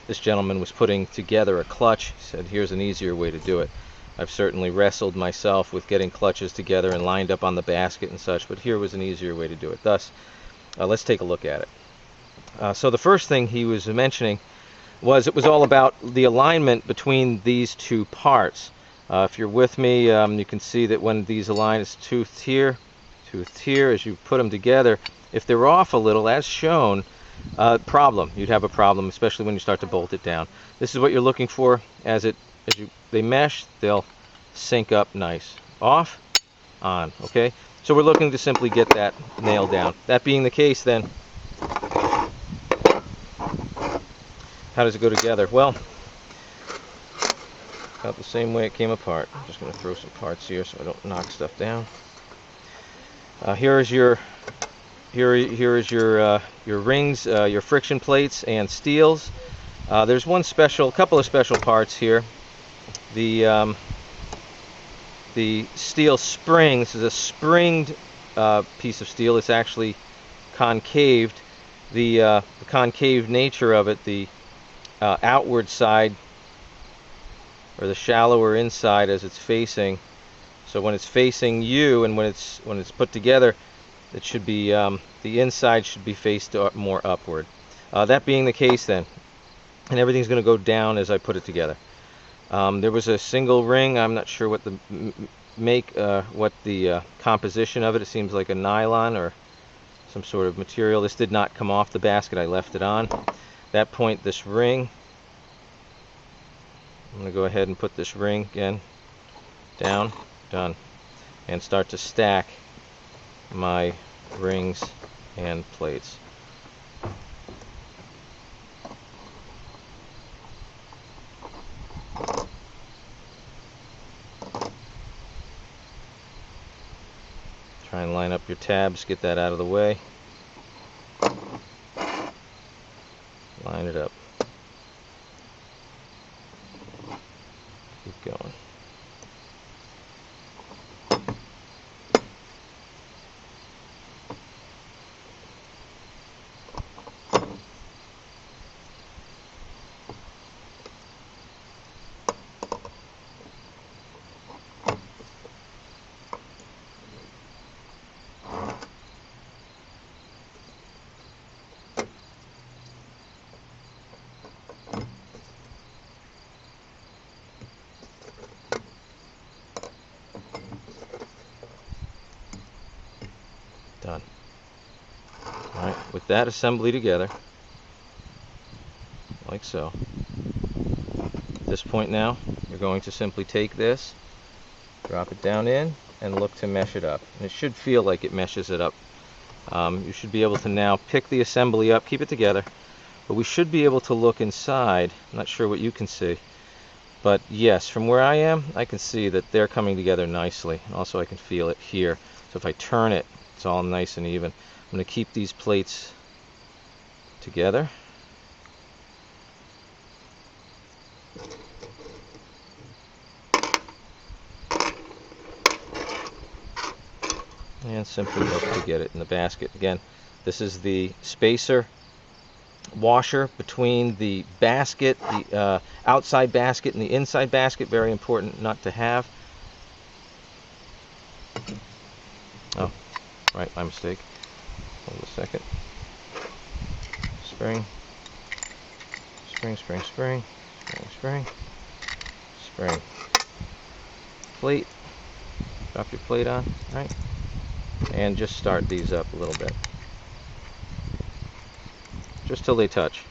this gentleman was putting together a clutch. He said, here's an easier way to do it. I've certainly wrestled myself with getting clutches together and lined up on the basket and such, but here was an easier way to do it. Thus, let's take a look at it. So the first thing he was mentioning was it was all about the alignment between these two parts. If you're with me, you can see that when these align, it's toothed here, as you put them together. If they're off a little, as shown, you'd have a problem, especially when you start to bolt it down. This is what you're looking for. They mesh, they'll sync up nice. Off, on, okay? So we're looking to simply get that nailed down. That being the case, then, how does it go together? Well, about the same way it came apart. I'm just going to throw some parts here so I don't knock stuff down. Here is your rings, your friction plates and steels. There's couple of special parts here. The steel spring. This is a springed piece of steel. It's actually concaved. The concave nature of it, the outward side, or the shallower inside as it's facing. So when it's facing you, and when it's put together, it should be the inside should be faced more upward. That being the case, then, and everything's going to go down as I put it together. There was a single ring. I'm not sure what the composition of it. It seems like a nylon or some sort of material. This did not come off the basket. I left it on. At that point, this ring, I'm going to go ahead and put this ring again down, done, and start to stack my rings and plates. Try and line up your tabs, get that out of the way. Line it up. Keep going. Done. Alright, with that assembly together, like so. At this point now, you're going to simply take this, drop it down in, and look to mesh it up. And it should feel like it meshes it up. You should be able to now pick the assembly up, keep it together, but we should be able to look inside. I'm not sure what you can see, but yes, from where I am, I can see that they're coming together nicely. Also, I can feel it here. So if I turn it, it's all nice and even. I'm going to keep these plates together. And simply look to get it in the basket. Again, this is the spacer washer between the basket, the outside basket and the inside basket. Very important not to have. Oh, right, my mistake. Hold a second. Spring. Spring, spring, spring. Spring, spring. Spring. Plate. Drop your plate on, right? And just start these up a little bit. Just till they touch.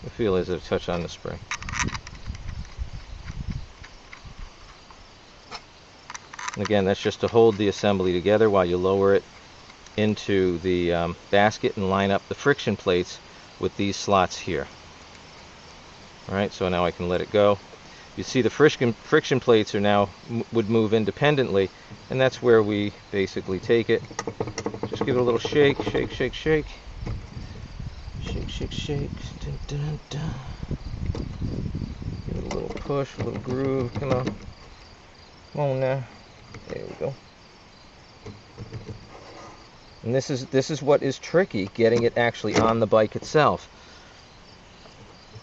The feel is a touch on the spring. And again, that's just to hold the assembly together while you lower it into the basket and line up the friction plates with these slots here. Alright, so now I can let it go. You see the friction plates are now would move independently, and that's where we basically take it. Just give it a little shake, shake, shake, shake. Shake, shake, shake. Dun, dun, dun. Give it a little push, a little groove. Come on. Come on now. There we go. And this is what is tricky, getting it actually on the bike itself.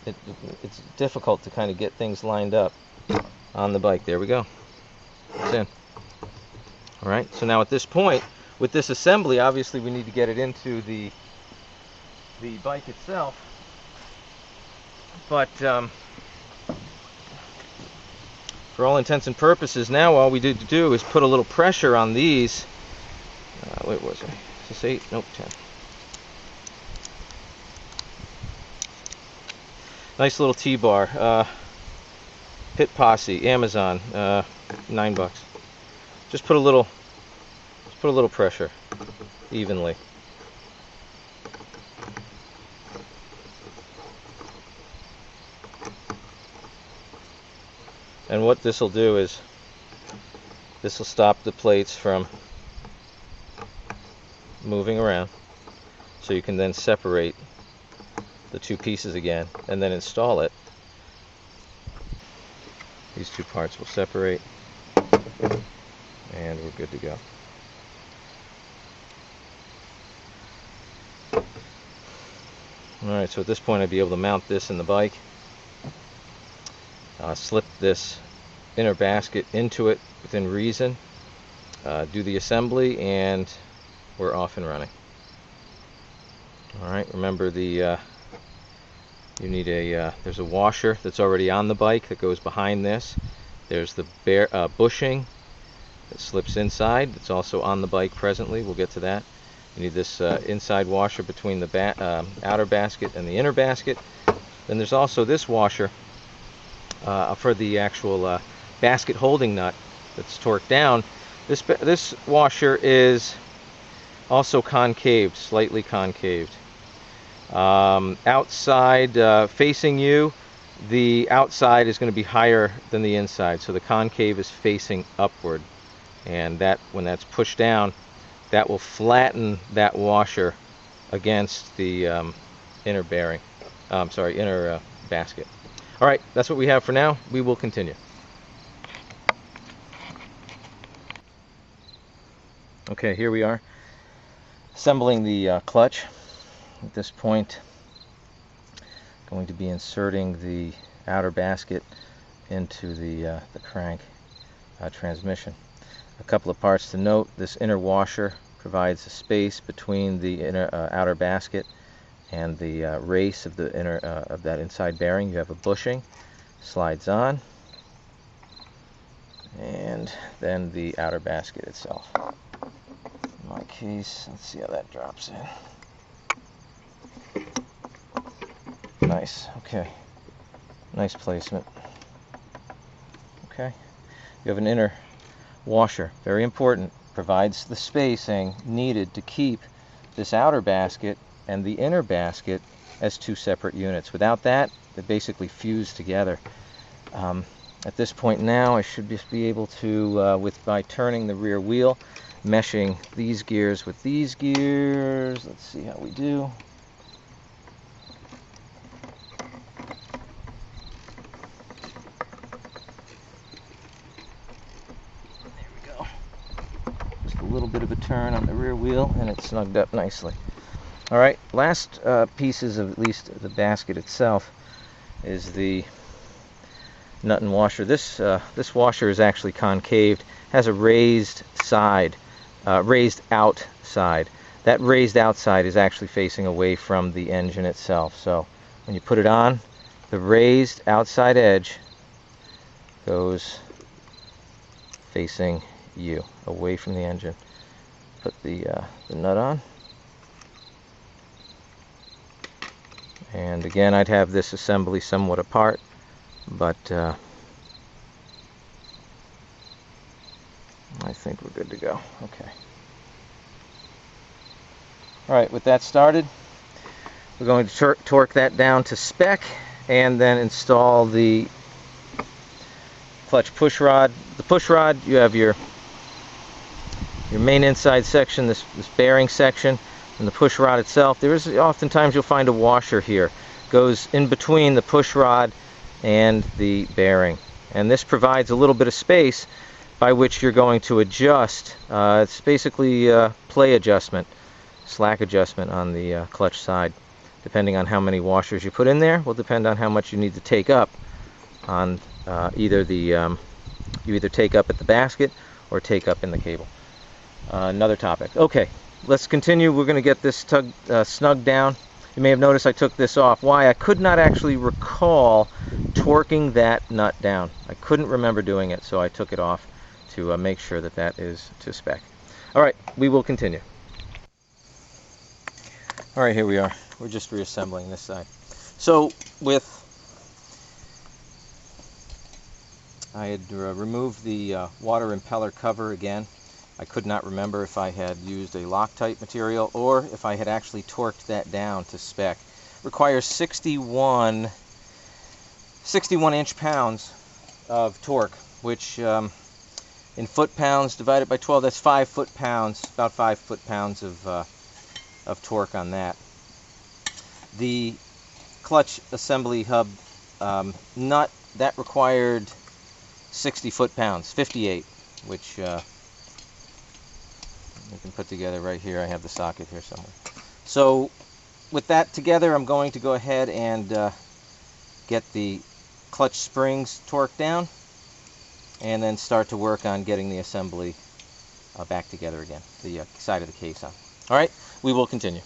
It's difficult to kind of get things lined up on the bike. There we go. It's in. All right, so now at this point, with this assembly, obviously we need to get it into the bike itself. But for all intents and purposes, now all we need to do is put a little pressure on these. Wait, what was it? Is this 8? Nope, 10. Nice little T-bar. Pit Posse, Amazon, $9. Just put a little pressure, evenly. And what this will do is, this will stop the plates from moving around, so you can then separate the two pieces again and then install it. These two parts will separate and we're good to go. Alright, so at this point I'd be able to mount this in the bike, slip this inner basket into it within reason, do the assembly, and we're off and running. Alright, remember you need there's a washer that's already on the bike that goes behind this. There's the bushing that slips inside. It's also on the bike presently. We'll get to that. You need this inside washer between the outer basket and the inner basket. Then there's also this washer for the actual basket holding nut that's torqued down. This washer is also concaved, slightly concaved. Outside facing you, the outside is going to be higher than the inside, so the concave is facing upward, and that, when that's pushed down, that will flatten that washer against the inner bearing. Inner basket. All right, that's what we have for now. We will continue. Okay, here we are assembling the clutch. At this point, going to be inserting the outer basket into the crank transmission. A couple of parts to note: this inner washer provides a space between the outer basket and the race of the of that inside bearing. You have a bushing, slides on, and then the outer basket itself. In my case, let's see how that drops in. Nice. Okay. Nice placement. Okay. You have an inner washer. Very important. Provides the spacing needed to keep this outer basket and the inner basket as two separate units. Without that, they basically fuse together. At this point now, I should just be able to, by turning the rear wheel, meshing these gears with these gears. Let's see how we do. A little bit of a turn on the rear wheel and it's snugged up nicely. Alright, last pieces of at least the basket itself is the nut and washer. This washer is actually concaved, has a raised side, raised out side. That raised outside is actually facing away from the engine itself. So when you put it on, the raised outside edge goes facing you, away from the engine. Put the nut on, and again I'd have this assembly somewhat apart, but I think we're good to go. Okay. Alright, with that started, we're going to torque that down to spec and then install the clutch push rod. The push rod, you have your main inside section, this bearing section, and the push rod itself. There is oftentimes you'll find a washer here. Goes in between the push rod and the bearing. And this provides a little bit of space by which you're going to adjust. It's basically play adjustment. slack adjustment on the clutch side. Depending on how many washers you put in there will depend on how much you need to take up on either the you either take up at the basket or take up in the cable. Another topic. Okay, let's continue. We're going to get this snugged down. You may have noticed I took this off. Why? I could not actually recall torquing that nut down. I couldn't remember doing it, so I took it off to make sure that that is to spec. All right, we will continue. All right, here we are. We're just reassembling this side. So I had removed the water impeller cover again. I could not remember if I had used a Loctite material or if I had actually torqued that down to spec. Requires 61 inch-pounds of torque, which in foot-pounds divided by 12, that's 5 foot-pounds, about 5 foot-pounds of torque on that. The clutch assembly hub nut, that required 60 foot-pounds, 58, which we can put together right here. I have the socket here somewhere. So with that together, I'm going to go ahead and get the clutch springs torqued down and then start to work on getting the assembly back together again, the side of the case on. All right, we will continue.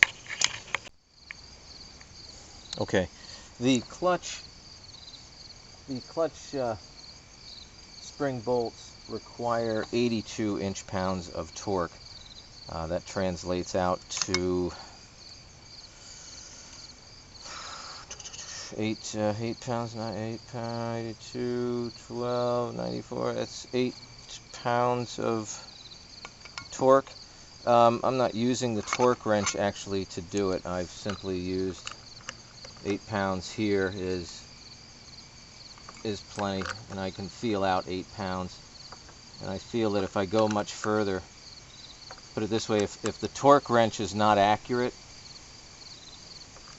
Okay, the clutch spring bolts require 82 inch-pounds of torque. That translates out to 8 pounds, not 8 pounds, 82, 12, 94, that's 8 pounds of torque. I'm not using the torque wrench actually to do it. I've simply used 8 pounds here is plenty, and I can feel out 8 pounds. And I feel that if I go much further, put it this way, if the torque wrench is not accurate,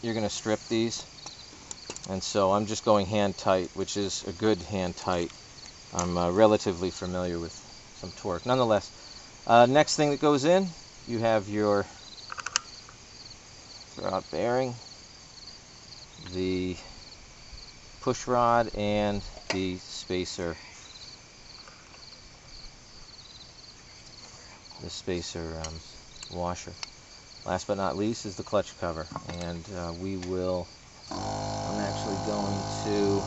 you're going to strip these. And so I'm just going hand tight, which is a good hand tight. I'm relatively familiar with some torque. Nonetheless, next thing that goes in, you have your throwout bearing, the push rod, and the spacer. Washer. Last but not least is the clutch cover, and I'm actually going to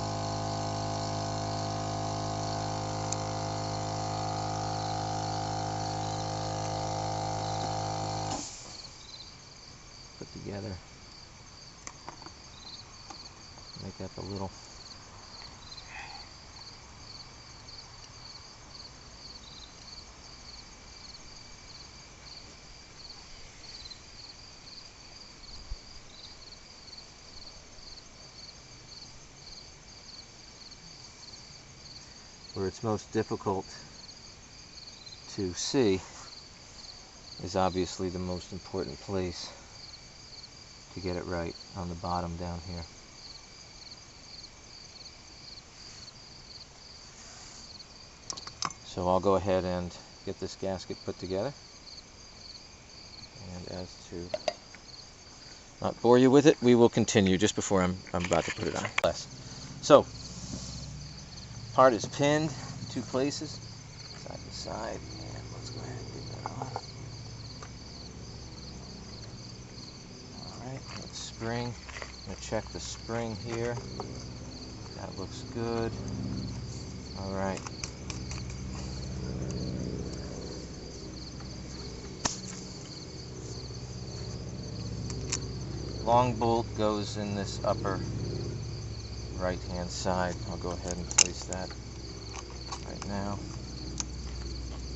put together, make that the little where it's most difficult to see is obviously the most important place to get it right, on the bottom down here. So I'll go ahead and get this gasket put together, and as to not bore you with it, we will continue just before I'm about to put it on. So part is pinned 2 places, side to side, and let's go ahead and get that on. Alright, that spring, I'm going to check the spring here. That looks good. Alright. Long bolt goes in this upper right hand side. I'll go ahead and place that right now.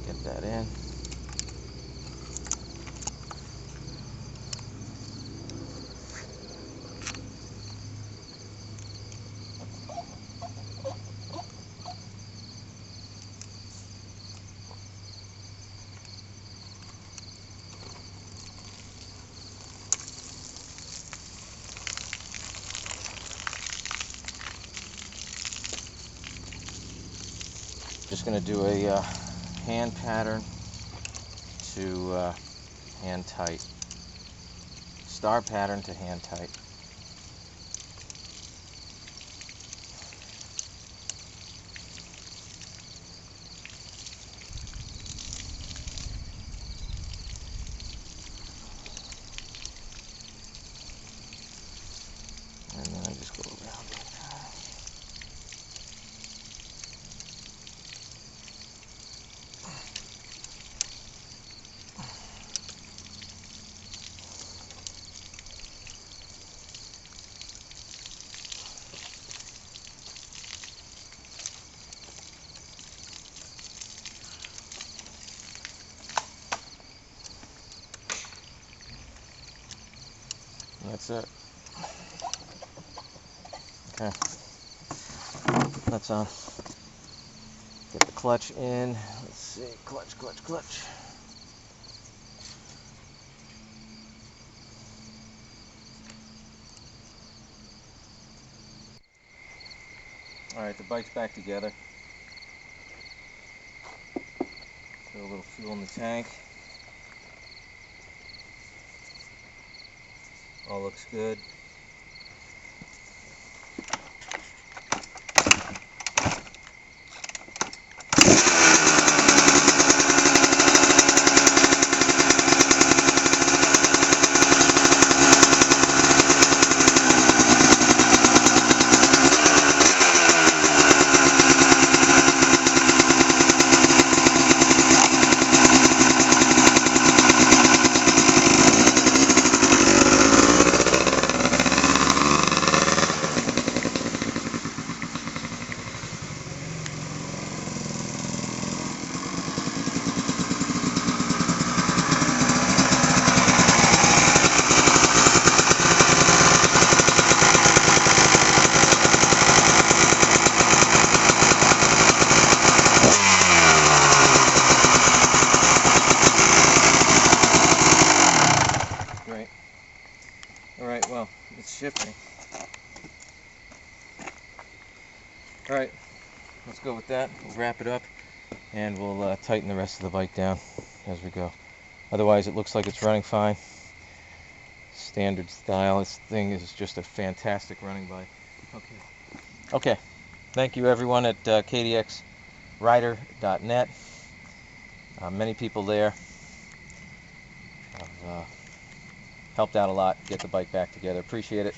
Get that in. Just going to do a hand pattern to hand tight. star pattern to hand tight. And then I just go around it. That's it. Okay. Let's get the clutch in. Let's see. Clutch, clutch, clutch. Alright, the bike's back together. Put a little fuel in the tank. All looks good. Great. Alright, well, it's shifting. Alright, let's go with that. We'll wrap it up and we'll tighten the rest of the bike down as we go. Otherwise, it looks like it's running fine. Standard style. This thing is just a fantastic running bike. Okay. Thank you everyone at KDXrider.net. Many people there have helped out a lot, get the bike back together. Appreciate it.